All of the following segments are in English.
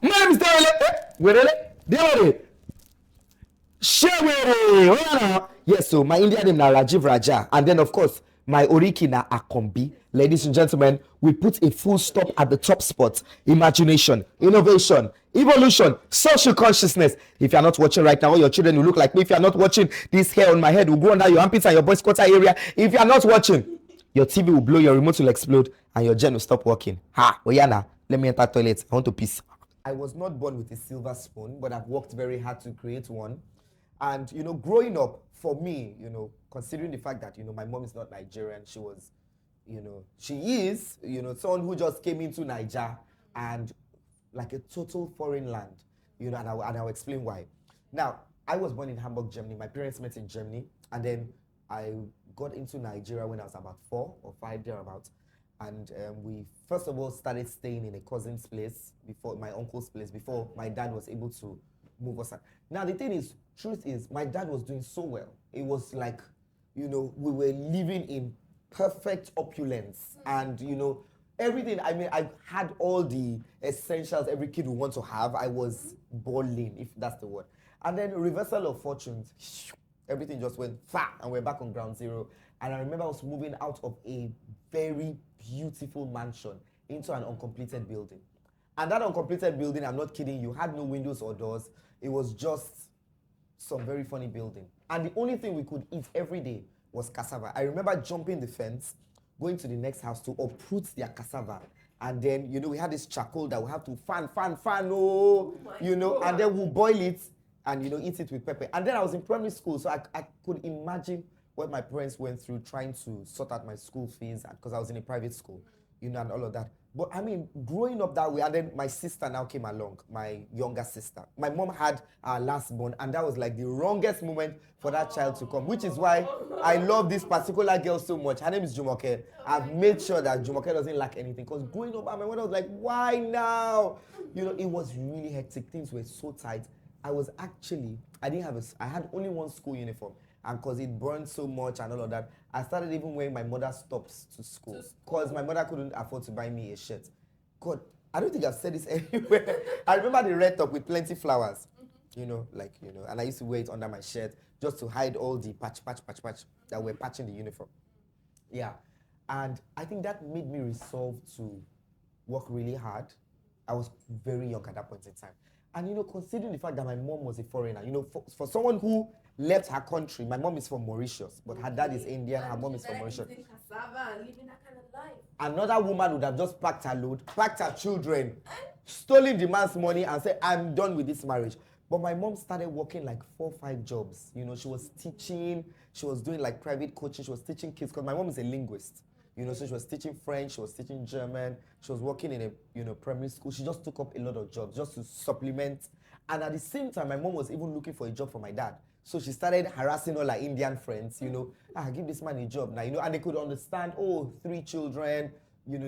My name is Denrele. Yes, so my Indian name na Rajiv Raja, and then of course my Oriki na Akombi. Ladies and gentlemen, we put a full stop at the top spot. Imagination, innovation, evolution, social consciousness. If you're not watching right now, all your children will look like me. If you're not watching, this hair on my head will go under your armpits and your boys' quarter area. If you're not watching, your TV will blow, your remote will explode, and your gen will stop working. Ha, Oyana, let me enter toilet. I want to piss. I was not born with a silver spoon, but I've worked very hard to create one. And, growing up, for me, considering the fact that, my mom is not Nigerian, she was, she is, someone who just came into Niger and like a total foreign land, and I'll explain why. Now, I was born in Hamburg, Germany. My parents met in Germany, and then I got into Nigeria when I was about 4 or 5, thereabouts. And we first of all started staying in a cousin's place, before my uncle's place, before my dad was able to move us out. Now the thing is, truth is, my dad was doing so well. It was like, we were living in perfect opulence, and everything. I mean, I had all the essentials every kid would want to have. I was balling, if that's the word. And then reversal of fortunes, everything just went far, and we're back on ground zero. And I remember I was moving out of a very beautiful mansion into an uncompleted building. And that uncompleted building, I'm not kidding you, had no windows or doors. It was just some very funny building. And the only thing we could eat every day was cassava. I remember jumping the fence, going to the next house to uproot their cassava. And then, we had this charcoal that we have to fan, and then we'll boil it and, eat it with pepper. And then I was in primary school, so I could imagine what my parents went through trying to sort out my school fees, because I was in a private school, and all of that. But I mean, growing up that way, and then my sister now came along, my younger sister. My mom had our last born, and that was like the wrongest moment for that child to come, which is why I love this particular girl so much. Her name is Jumoke. I've made sure that Jumoke doesn't lack anything, because growing up, my mother was like, why now? It was really hectic. Things were so tight. I had only one school uniform. And because it burned so much and all of that, I started even wearing my mother's tops to school, because my mother couldn't afford to buy me a shirt. God, I don't think I've said this anywhere. I remember the red top with plenty flowers, and I used to wear it under my shirt just to hide all the patch that were patching the uniform. Yeah, and I think that made me resolve to work really hard. I was very young at that point in time. And, considering the fact that my mom was a foreigner, for someone who left her country, my mom is from Mauritius, but her dad is Indian, her mom is from Mauritius. Cassava, living that kind of life. Another woman would have just packed her load, packed her children, stolen the man's money and said, I'm done with this marriage. But my mom started working like 4 or 5 jobs. She was teaching, she was doing like private coaching, she was teaching kids, because my mom is a linguist. So she was teaching French, she was teaching German, she was working in a primary school. She just took up a lot of jobs just to supplement. And at the same time, my mom was even looking for a job for my dad. So she started harassing all her Indian friends, give this man a job now, and they could understand, 3 children, they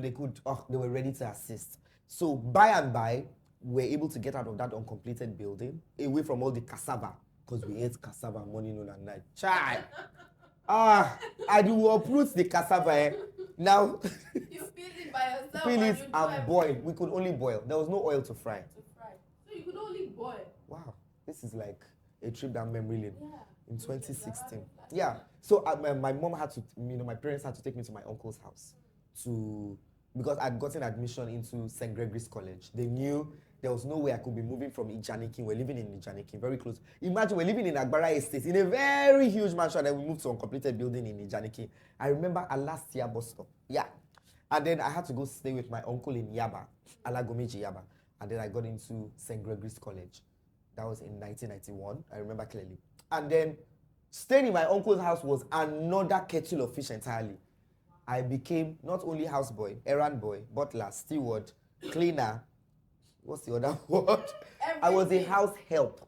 were ready to assist. So by and by, we were able to get out of that uncompleted building, away from all the cassava, because we ate cassava morning, noon, and night. Child! I do uproot the cassava. Now, you peel it by yourself. Peel it and boil. We could only boil. There was no oil to fry. So you could only boil. Wow, this is like a trip down memory lane. Yeah. In 2016. Yeah. So my mom had to, my parents had to take me to my uncle's house because I'd gotten admission into St. Gregory's College. They knew there was no way I could be moving from Ijanikin. We're living in Ijanikin, very close. Imagine we're living in Agbara Estate, in a very huge mansion, and we moved to a uncompleted building in Ijanikin. I remember a last year bus stop. Yeah. And then I had to go stay with my uncle in Yaba, Alagomeji Yaba. And then I got into St. Gregory's College. That was in 1991. I remember clearly. And then staying in my uncle's house was another kettle of fish entirely. I became not only houseboy, errand boy, butler, steward, cleaner. What's the other word? I was a house help.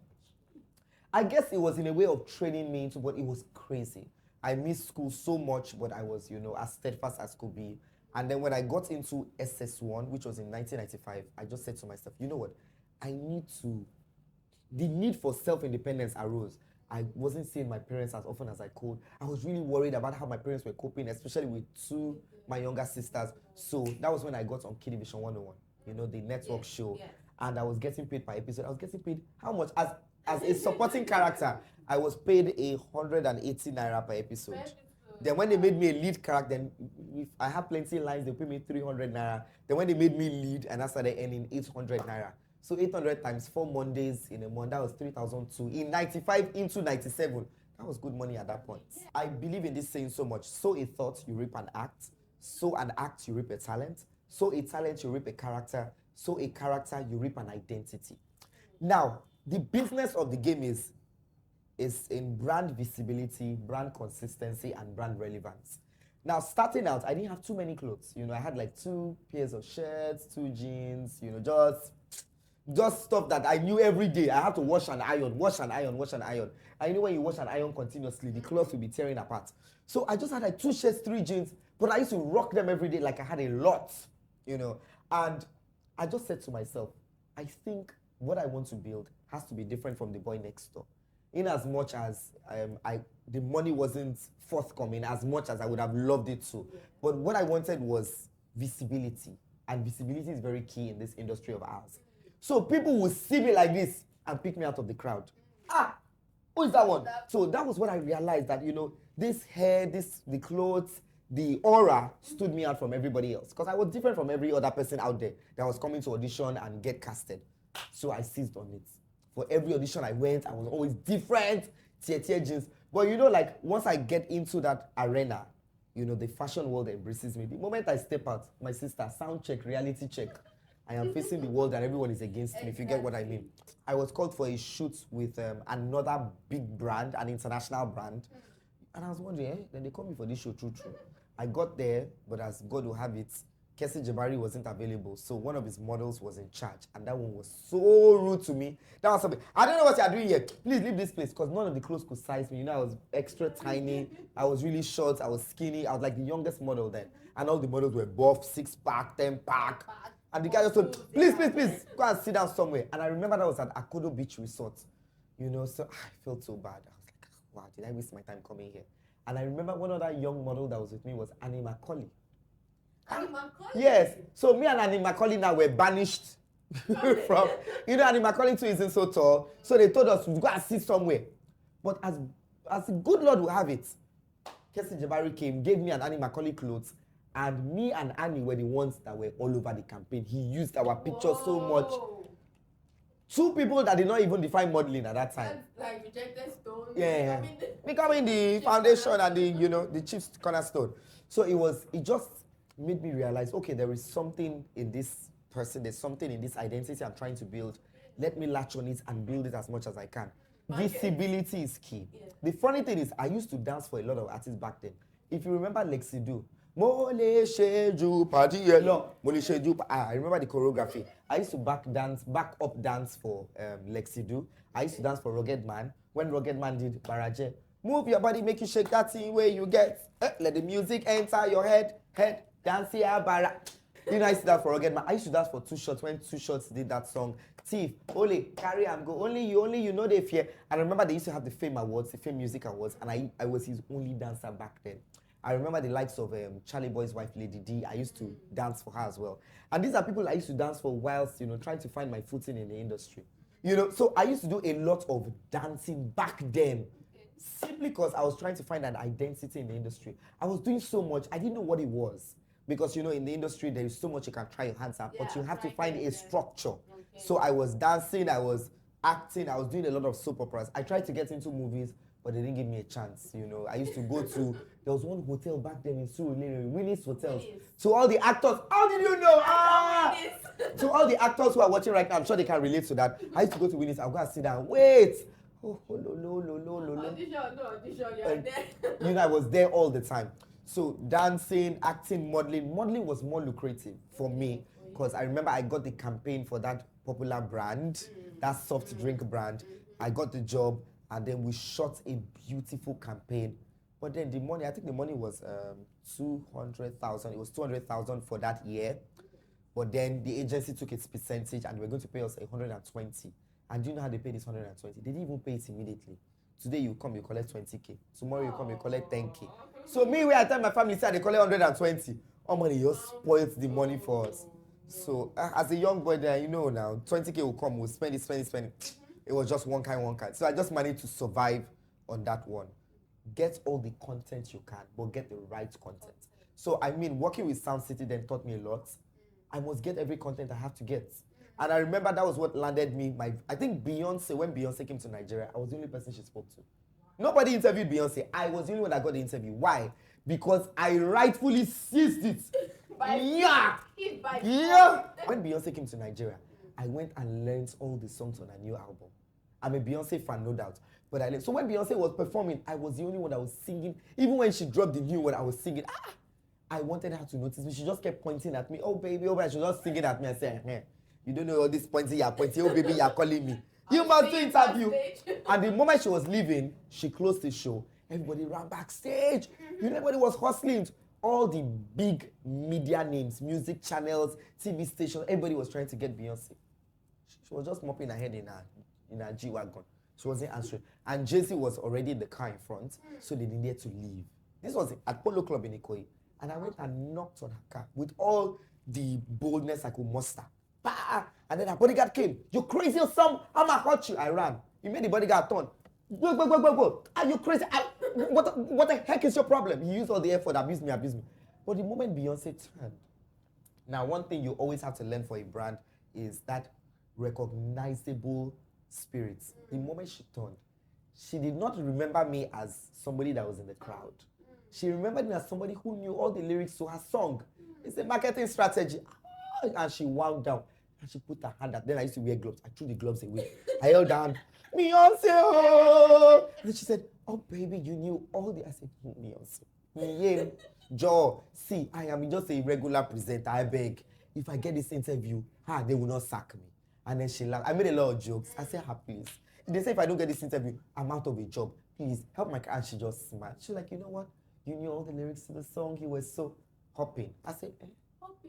I guess it was in a way of training me into, but it was crazy. I missed school so much, but I was, as steadfast as could be. And then when I got into SS1, which was in 1995, I just said to myself, you know what? The need for self-independence arose. I wasn't seeing my parents as often as I could. I was really worried about how my parents were coping, especially with my younger sisters. So that was when I got on Kid Vision 101, the network show. Yes. and I was getting paid per episode. I was getting paid how much? As a supporting character, I was paid 180 naira per episode. Then when they made me a lead character, then if I have plenty lines, they pay me 300 naira. Then when they made me lead, and I started earning 800 naira. So 800 times 4 Mondays in a month, that was 3,002. In 95 into 97, that was good money at that point. I believe in this saying so much. Sow a thought, you reap an act. Sow an act, you reap a talent. Sow a talent, you reap a character. Sow a character, you reap an identity. Now, the business of the game is in brand visibility, brand consistency, and brand relevance. Now, starting out, I didn't have too many clothes. I had like 2 pairs of shirts, 2 jeans, just stuff that I knew every day. I had to wash and iron, wash and iron, wash and iron. And when you wash and iron continuously, the clothes will be tearing apart. So I just had like 2 shirts, 3 jeans, but I used to rock them every day like I had a lot, And I just said to myself, I think what I want to build has to be different from the boy next door. In as much as the money wasn't forthcoming as much as I would have loved it to. But what I wanted was visibility. And visibility is very key in this industry of ours. So people will see me like this and pick me out of the crowd. Who is that one? So that was what I realized, that, this hair, the clothes, the aura stood me out from everybody else. Because I was different from every other person out there that was coming to audition and get casted. So I seized on it. For every audition I went, I was always different, tier jeans. But once I get into that arena, the fashion world embraces me. The moment I step out, my sister, sound check, reality check, I am facing the world and everyone is against me, if you get what I mean. I was called for a shoot with another big brand, an international brand. And I was wondering, then they called me for this show, true. I got there, but as God will have it, Kesi Jabari wasn't available, so one of his models was in charge, and that one was so rude to me. That was something. I don't know what you're doing here. Please leave this place, because none of the clothes could size me. I was extra tiny. I was really short. I was skinny. I was like the youngest model then, and all the models were buff, 6-pack, 10-pack. And the guy just said, please, go and sit down somewhere. And I remember that was at Akodo Beach Resort. So I felt so bad. I was like, wow, did I waste my time coming here? And I remember one other young model that was with me was Annie Macaulay. Annie Macaulay? Yes. So me and Annie Macaulay now were banished from, Annie Macaulay too isn't so tall. So they told us to go and sit somewhere. But as the good Lord will have it, Kesi Jabari came, gave me and Annie Macaulay clothes, and me and Annie were the ones that were all over the campaign. He used our pictures so much. 2 people that did not even define modeling at that time. That's like rejected stone. Yeah. Becoming the foundation and the chief cornerstone. So it just made me realize, okay, there is something in this person, there's something in this identity I'm trying to build. Let me latch on it and build it as much as I can. Visibility is key. Yeah. The funny thing is, I used to dance for a lot of artists back then. If you remember Lexidu, I remember the choreography. I used to back up dance for Lexidu. I used to dance for Rugged Man. When Rugged Man did Baraje, move your body, make you shake that thing where you get. Let the music enter your head, dance here, bara. I used to dance for Rugged Man. I used to dance for Too Short when Too Short did that song. Thief, Ole, carry and go. Only you know they fear. And I remember they used to have the Fame Awards, the Fame Music Awards, and I was his only dancer back then. I remember the likes of Charlie Boy's wife, Lady D. I used to dance for her as well. And these are people I used to dance for whilst, trying to find my footing in the industry. So I used to do a lot of dancing back then. Simply because I was trying to find an identity in the industry. I was doing so much, I didn't know what it was. Because, in the industry, there is so much you can try your hands at, but you have to find a structure. Okay. So I was dancing, I was acting, I was doing a lot of soap operas. I tried to get into movies, but they didn't give me a chance. I used to go to, there was one hotel back then in Surulere, Winnie's Hotels. To all the actors, how did you know? To all the actors who are watching right now, I'm sure they can relate to that. I used to go to Winnie's, I'll go and sit down, wait. Audition, you're there. I was there all the time. So dancing, acting, modeling was more lucrative for me because I remember I got the campaign for that popular brand, that soft drink brand. I got the job and then we shot a beautiful campaign. But then the money, I think the money was 200,000. It was 200,000 for that year. But then the agency took its percentage and they were going to pay us 120. And do you know how they paid this 120? They didn't even pay it immediately. Today you come, you collect 20K. Tomorrow you come, you collect 10K. So me, where I tell my family, say they collect 120. Oh money, you spoiled the money for us. So as a young boy there, you know now, 20K will come, we'll spend it. It was just one kind. So I just managed to survive on that one. Get all the content you can, but get the right content. So I mean, working with Sound City then taught me a lot. I must get every content I have to get. And I remember that was what landed me. I think Beyoncé, when Beyoncé came to Nigeria, I was the only person she spoke to. Nobody interviewed Beyoncé. I was the only one that got the interview. Why? Because I rightfully seized it. Yeah. When Beyoncé came to Nigeria, I went and learned all the songs on her new album. I'm a Beyoncé fan, no doubt. But I learned. So when Beyoncé was performing, I was the only one that was singing. Even when she dropped the new one, I was singing. I wanted her to notice me. She just kept pointing at me. Oh, baby, oh, baby. She was just singing at me and saying, you don't know all this pointing, you're pointing. Oh, baby, you're calling me. You must do interview. And the moment she was leaving, she closed the show. Everybody ran backstage. You know, everybody was hustling. All the big media names, music channels, TV stations, everybody was trying to get Beyoncé. She was just mopping her head in her G-Wagon. She wasn't answering. And Jay-Z was already in the car in front, so they needed to leave. This was at Polo Club in Ikoyi. And I went and knocked on her car with all the boldness I could muster. Bah! And then her bodyguard came. You crazy or something? I'm gonna hurt you. I ran. He made the bodyguard turn. Go. Are you crazy? What the heck is your problem? He used all the effort, abuse me. But the moment Beyoncé turned, now one thing you always have to learn for a brand is that recognizable spirit. The moment she turned, she did not remember me as somebody that was in the crowd. She remembered me as somebody who knew all the lyrics to her song. It's a marketing strategy. And she wound down. And she put her hand up. Then I used to wear gloves. I threw the gloves away. I held down, Beyoncé. Oh! And then she said, oh, baby, you knew all the... I said, Beyoncé. Yeah. Joe, see, I am just a regular presenter. I beg. If I get this interview, they will not sack me. And then she laughed. I made a lot of jokes. I said, please. They say if I don't get this interview, I'm out of a job. Please, help my car. And she just smiled. She was like, you know what? You knew all the lyrics to the song. You were so hopping. I said,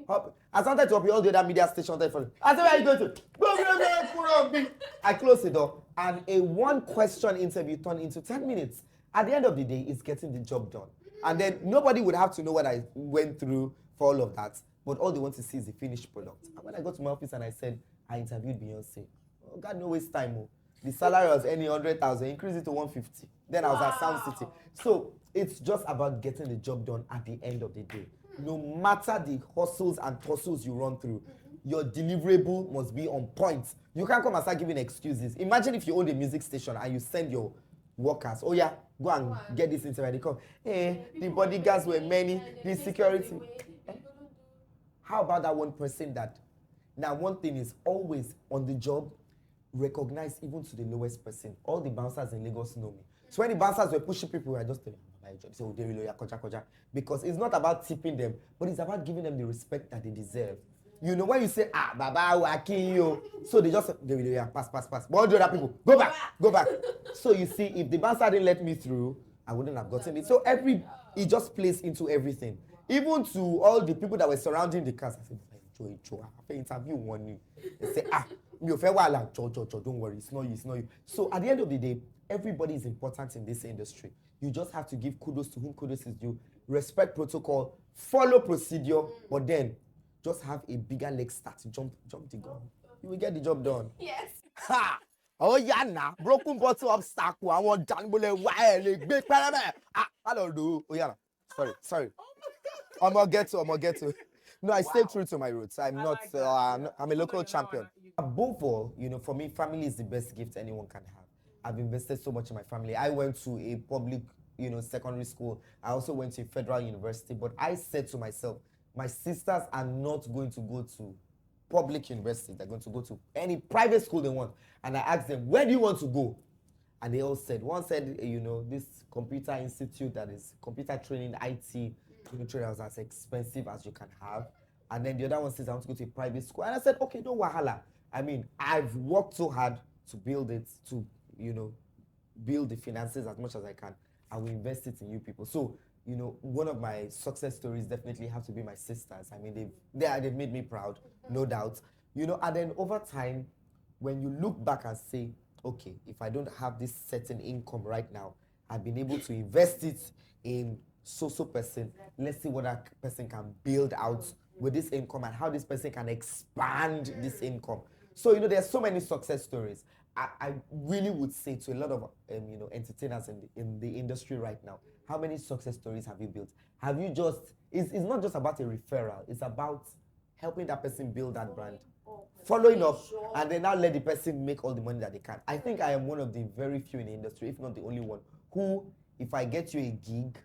Hopping. I started to hop all the other media stations. I said, where are you going to? Go. I closed the door. And a one-question interview turned into 10 minutes. At the end of the day, it's getting the job done. And then nobody would have to know what I went through for all of that. But all they want to see is the finished product. And when I got to my office and I said, I interviewed Beyoncé. Oh, God, no waste time. Oh. The salary was any 100,000, increase it to 150. Then I was at Sound City. So it's just about getting the job done at the end of the day. No matter the hustles and tussles you run through, your deliverable must be on point. You can't come and start giving excuses. Imagine if you own a music station and you send your workers, oh yeah, go and get this interview. They come, the bodyguards were many, the security. How about that one person that, now one thing is always on the job, recognize even to the lowest person. All the bouncers in Lagos know me. So when the bouncers were pushing people, we were just telling them about my job. They say, oh, Denrele, koja. Because it's not about tipping them, but it's about giving them the respect that they deserve. You know, when you say, Baba, waking you. So they just, Denrele, pass. But all the other people, go back. So you see, if the bouncer didn't let me through, I wouldn't have gotten it. So it just plays into everything. Even to all the people that were surrounding the cast, I said, I interview one. They say, don't worry, it's not you. So at the end of the day, everybody is important in this industry. You just have to give kudos to whom kudos is due, respect protocol, follow procedure, but then just have a bigger leg start to jump the gun. You will get the job done. Yes. Ha! Oh yeah, nah. Broken bottle obstacle. I want Danbule wire big pyramid. I don't do. Oh yeah. Sorry. I'm gonna get to. No, I stay true to my roots. I'm a local champion. Above all, you know, for me, family is the best gift anyone can have. I've invested so much in my family. I went to a public, secondary school. I also went to a federal university. But I said to myself, my sisters are not going to go to public university. They're going to go to any private school they want. And I asked them, where do you want to go? And they all said, one said, this computer institute that is computer training, IT, training was as expensive as you can have. And then the other one says, I want to go to a private school. And I said, okay, no wahala. I mean, I've worked so hard to build it, to, build the finances as much as I can. I will invest it in you people. So, one of my success stories definitely have to be my sisters. I mean, they've made me proud, no doubt. And then over time, when you look back and say, okay, if I don't have this certain income right now, I've been able to invest it in so person. Let's see what that person can build out with this income and how this person can expand this income. So, you know, there's so many success stories. I really would say to a lot of, you know, entertainers in the industry right now, how many success stories have you built? Have you just, it's not just about a referral, it's about helping that person build that brand. Following up, and then now let the person make all the money that they can. I think I am one of the very few in the industry, if not the only one, who, if I get you a gig,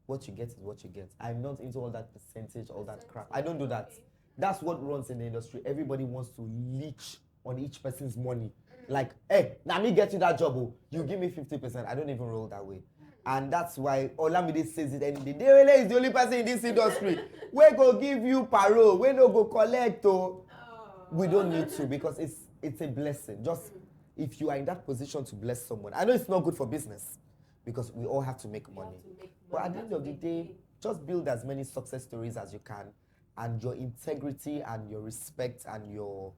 what you get is what you get. I'm not into all that percentage, all that crap. I don't do that. That's what runs in the industry. Everybody wants to leech on each person's money. Like, hey, now me get you that job, oh, you give me 50%. I don't even roll that way. And that's why Olamide says it any day. Denrele is the only person in this industry. We go give you parole. We no go collect. Oh. We don't need to, because it's a blessing. Just if you are in that position to bless someone. I know it's not good for business, because we all have to make money. But at the end of the day, just build as many success stories as you can, and your integrity and your respect and your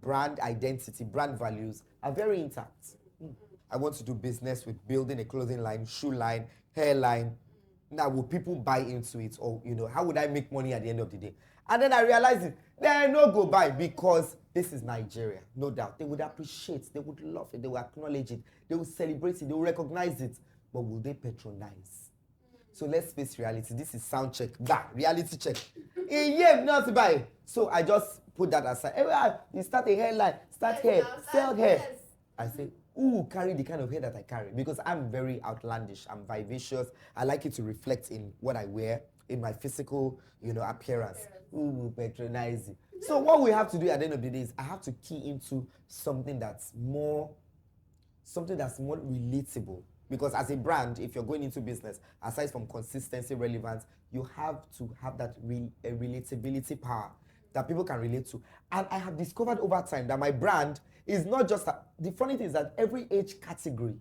brand identity, brand values are very intact. I want to do business with building a clothing line, shoe line, hair line. Now, will people buy into it? Or, you know, how would I make money at the end of the day? And then I realized it. They no go buy, because this is Nigeria, no doubt. They would appreciate, they would love it, they will acknowledge it, they will celebrate it, they will recognize it. But will they patronize? So let's face reality. This is sound check. Bah, reality check. Yeah, not to buy. So I just put that aside. You start a hairline, start hair, sell hair. I say, ooh, carry the kind of hair that I carry, because I'm very outlandish. I'm vivacious. I like it to reflect in what I wear, in my physical, you know, appearance. Ooh, patronizing. So what we have to do at the end of the day is I have to key into something that's more relatable. Because as a brand, if you're going into business, aside from consistency, relevance, you have to have that relatability power that people can relate to. And I have discovered over time that my brand is not just the funny thing is that every age category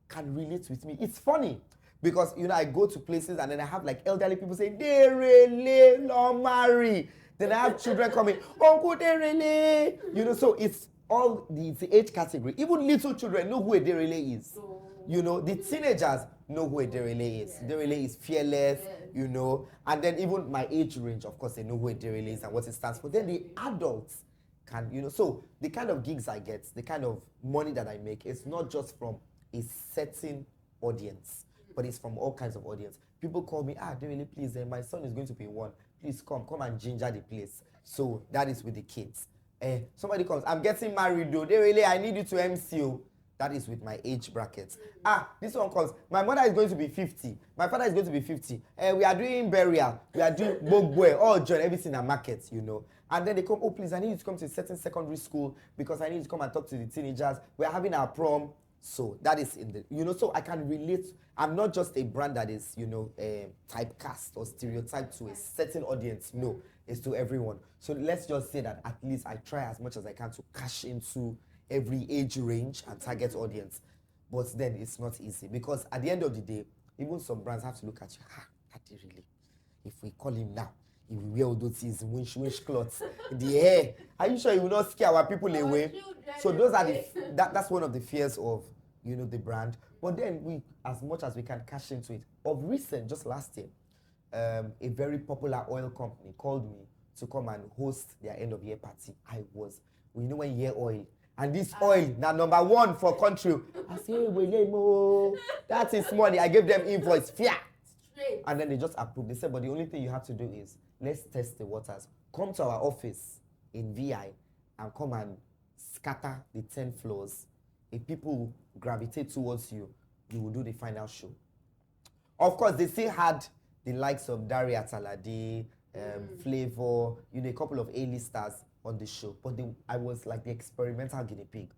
can relate with me. It's funny because, you know, I go to places and then I have like elderly people saying, Denrele, no marry. Then I have children coming, Uncle Denrele. You know, so it's all the age category. Even little children know who a Denrele is. You know, the teenagers know who a Denrele is. Denrele is fearless, you know. And then even my age range, of course, they know who a Denrele is and what it stands for. Then the adults can, you know, so the kind of gigs I get, the kind of money that I make, it's not just from a certain audience, but it's from all kinds of audience. People call me, Denrele, please, my son is going to be one. Please come and ginger the place. So that is with the kids. Somebody comes, I'm getting married though. Denrele, I need you to MC. That is with my age brackets. This one comes. My mother is going to be 50. My father is going to be 50. We are doing burial. We are doing bogwe, all join, everything at market, you know. And then they come, oh, please, I need you to come to a certain secondary school because I need you to come and talk to the teenagers. We are having our prom. So that is in the, you know, so I can relate. I'm not just a brand that is, you know, typecast or stereotyped to a certain audience. No, it's to everyone. So let's just say that at least I try as much as I can to cash into every age range and target audience. But then it's not easy because at the end of the day, even some brands have to look at you. Really, if we call him now, he will wear all those things, winch cloths, the hair. Are you sure he will not scare our people away? So those are that's one of the fears of, you know, the brand. But then we, as much as we can cash into it. Of recent, just last year, a very popular oil company called me to come and host their end of year party. You know when you hear oil, and this oil now number one for country. I say, hey, that is money. I gave them invoice, fiat. And then they just approved. They said, but the only thing you have to do is let's test the waters. Come to our office in VI and come and scatter the 10 floors. If people gravitate towards you, you will do the final show. Of course, they still had the likes of Daria Talade, Flavor, you know, a couple of A-listers on the show. But I was like the experimental guinea pig.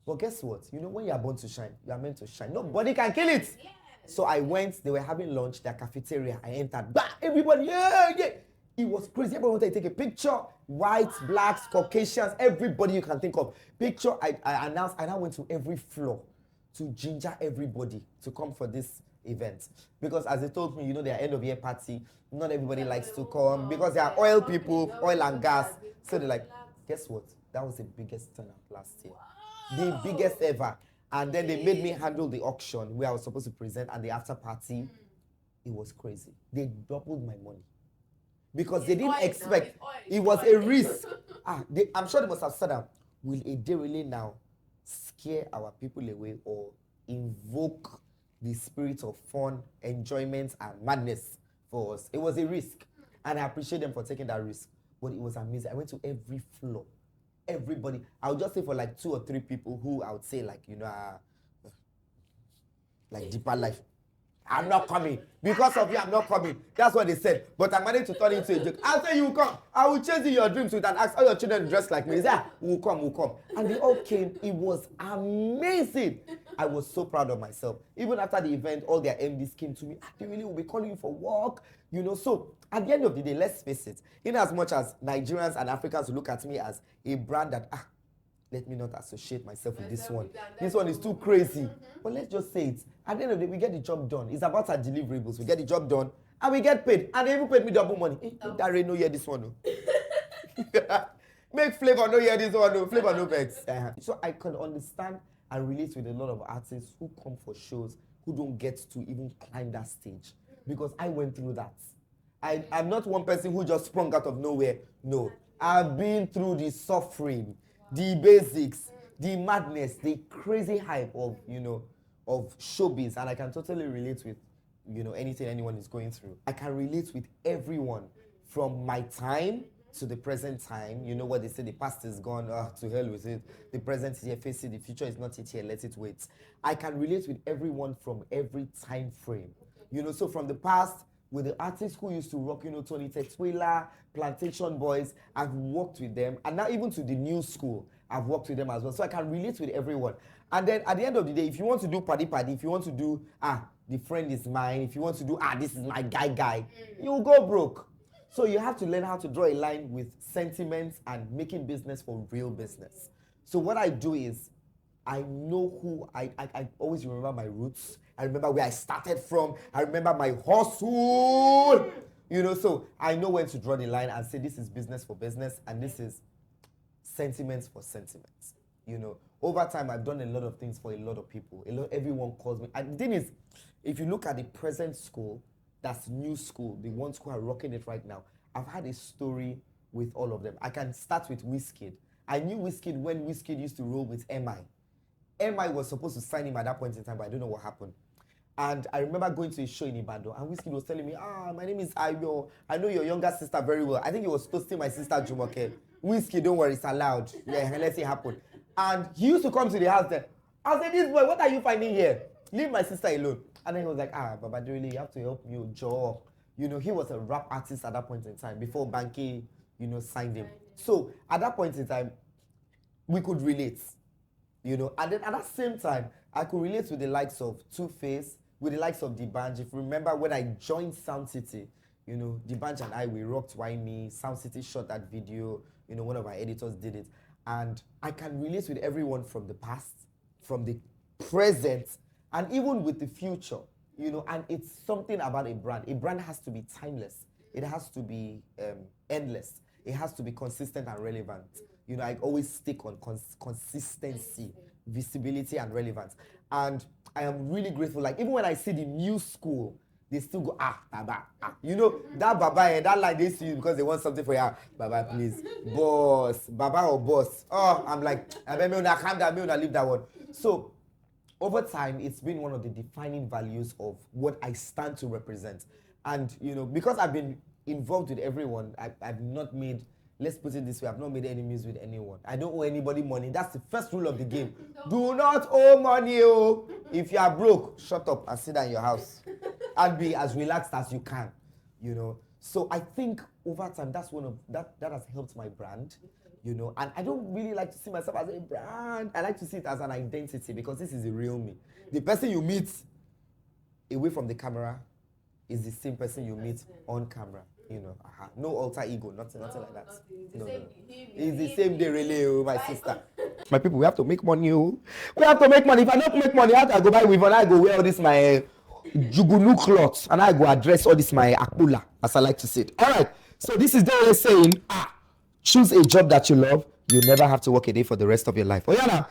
But guess what? You know, when you are born to shine, you are meant to shine. Nobody can kill it. Yeah. So I went, they were having lunch, their cafeteria. I entered, everybody, yeah. It was crazy. Everyone wanted to take a picture. Whites, blacks, Caucasians, everybody you can think of. Picture, I announced, I now went to every floor to ginger everybody to come for this event. Because as they told me, you know, their end of year party, not everybody likes to come because they are oil people, oil and gas. So they're like, guess what? That was the biggest turnout last year. The biggest ever. And then they made me handle the auction where I was supposed to present and the after party. It was crazy. They doubled my money. because they didn't oil now, expect. it's oil, It it's was oil. a risk. I'm sure they must have said that. Will a Denrele now scare our people away or invoke the spirit of fun, enjoyment, and madness for us? It was a risk, and I appreciate them for taking that risk. But it was amazing. I went to every floor, everybody. I would just say for like 2 or 3 people who I would say like like deeper life. I'm not coming. Because of you, I'm not coming. That's what they said. But I managed to turn it into a joke. I'll say you will come. I will chase in your dreams with an axe. All your children dressed like me. They say, we'll come, we'll come. And they all came. It was amazing. I was so proud of myself. Even after the event, all their MDs came to me. They really will be calling you for work. So at the end of the day, let's face it. In as much as Nigerians and Africans look at me as a brand that, let me not associate myself with this one. This one is too crazy. But let's just say it. At the end of the day, we get the job done. It's about our deliverables. We get the job done and we get paid. And they even paid me double money. Darren, no hear this one. No. Make Flavor no hear this one. No. Flavor no vex. So I can understand and relate with a lot of artists who come for shows who don't get to even climb that stage. Because I went through that. I'm not one person who just sprung out of nowhere. No. I've been through the suffering, the basics, the madness, the crazy hype of, of showbiz, and I can totally relate with, anything anyone is going through. I can relate with everyone from my time to the present time. You know what they say, the past is gone, to hell with it. The present is here, face it, the future is not yet here, let it wait. I can relate with everyone from every time frame. So from the past, with the artists who used to rock, Tony Tetuila, Plantation Boys, I've worked with them. And now even to the new school, I've worked with them as well. So I can relate with everyone. And then at the end of the day, if you want to do paddy, if you want to do, the friend is mine, if you want to do, this is my guy, you'll go broke. So you have to learn how to draw a line with sentiments and making business for real business. So what I do is, I know who, I always remember my roots. I remember where I started from. I remember my hustle. So I know when to draw the line and say this is business for business and this is sentiments for sentiments. Over time, I've done a lot of things for a lot of people. Everyone calls me. And the thing is, if you look at the present school, that's new school, the ones who are rocking it right now, I've had a story with all of them. I can start with Wizkid. I knew Wizkid when Wizkid used to roll with MI. MI was supposed to sign him at that point in time, but I don't know what happened. And I remember going to a show in Ibadan, and Wizkid was telling me, my name is Ayo. I know your younger sister very well. I think he was toasting my sister Jumoke. Wizkid, don't worry, it's allowed. Yeah, let's see it happen. And he used to come to the house then. I said, this boy, what are you finding here? Leave my sister alone. And then he was like, Baba Denrele, you have to help me, Joe. He was a rap artist at that point in time, before Banky, signed him. So at that point in time, we could relate. And then at that same time, I could relate with the likes of Two-Face, with the likes of D'banj. If you remember when I joined Sound City, D'banj and I, we rocked Why Me. Sound City shot that video. One of our editors did it. And I can relate with everyone from the past, from the present, and even with the future. And it's something about a brand. A brand has to be timeless. It has to be endless. It has to be consistent and relevant. I always stick on consistency, visibility, and relevance. And I am really grateful. Like, even when I see the new school, they still go, Baba. That Baba, that line they see you because they want something for you. Baba, please. Boss. Baba or boss. I'm like, I bet me when I calm down, me when I leave that one. So, over time, it's been one of the defining values of what I stand to represent. And, because I've been involved with everyone, I've not made, let's put it this way, I've not made enemies with anyone. I don't owe anybody money. That's the first rule of the game. Do not owe money. If you are broke, shut up and sit down in your house and be as relaxed as you can. So I think over time, that's one of that has helped my brand. And I don't really like to see myself as a brand. I like to see it as an identity because this is the real me. The person you meet away from the camera is the same person you meet on camera. No alter ego, nothing like that. No. It's the same Denrele, my sister. My people, we have to make money. We have to make money. If I don't make money, how do I go buy with one? I go wear all this my jugunu cloth and I go address all this my akula, as I like to say it. All right. So this is Denrele saying, choose a job that you love. You never have to work a day for the rest of your life. Oh yeah, now.